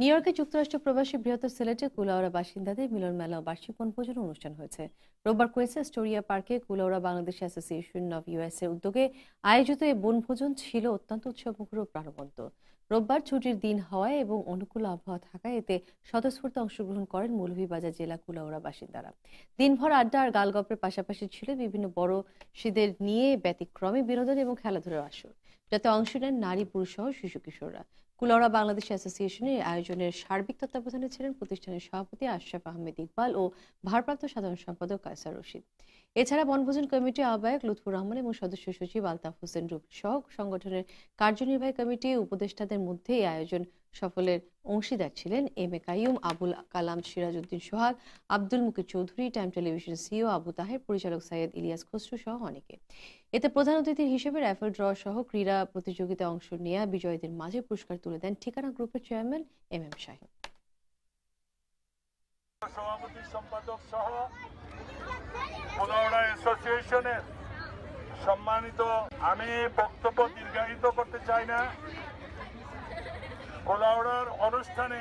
New ইয়র্কে যুক্তরাষ্ট্র প্রবাসী বৃহত্তর সিলেটে কুলাউড়া বাসিন্দাদের মিলন মেলা ও বার্ষিক বনভোজন অনুষ্ঠান হয়েছে। রোববার কুয়েসে স্টোরিয়া পার্কে Kulaura Bangladesh association of US এর উদ্যোগে আয়োজিত এই বনভোজন ছিল অত্যন্ত উৎসবমুখর ও প্রাণবন্ত। রোববার ছুটির দিন হওয়ায় এবং অনুকূল আবহাওয়া থাকায় এতে স্বতঃস্ফূর্ত অংশগ্রহণ করেন মৌলভীবাজার জেলা কুলাউড়া বাসিন্দারা। দিনভর আড্ডা আর গালগপ্পের পাশাপাশি ছিল বিভিন্ন বড়শিদের নিয়ে ব্যতিক্রমী বিনোদন এবং খেলাধুলার আসর, যাতে অংশ নেন নারী, পুরুষ সহ শিশু কিশোররা। কুলাউড়া বাংলাদেশ অ্যাসোসিয়েশনের আয়োজনের সার্বিক তত্ত্বাবধানে ছিলেন প্রতিষ্ঠানের সভাপতি আশরাফ আহমেদ ইকবাল ও ভারপ্রাপ্ত সাধারণ সম্পাদক কায়সার রশিদ। এছাড়া বনভোজন কমিটির আহ্বায়ক লুৎফুর রহমান এবং সদস্য সচিব আলতাফ হোসেন রুবেল সহ সংগঠনের কার্যনির্বাহী কমিটি উপদেষ্টাদের মধ্যে এই আয়োজন সফলের অংশীদার ছিলেন M A Kaiyum, Abul Kalam Sirajuddin Sohag, Abdul Mukir Chowdhury, Time Television CEO Abu Taher, পরিচালক সৈয়দ ইলিয়াস খসরু সহ অনেকে। এতে প্রধান অতিথি হিসেবে র্যাফেল ড্র সহ ক্রীড়া প্রতিযোগিতায় অংশ নেওয়া বিজয়ীদের মাঝে পুরস্কার তুলে দেন ঠিকানা গ্রুপের চেয়ারম্যান এম এম শাহীন। সভাপতি সম্পাদক সহ কুলাউড়া অ্যাসোসিয়েশনের সম্মানিত, আমি বক্তব্য দীর্ঘায়িত করতে চাই না। কুলাউড়ার অনুষ্ঠানে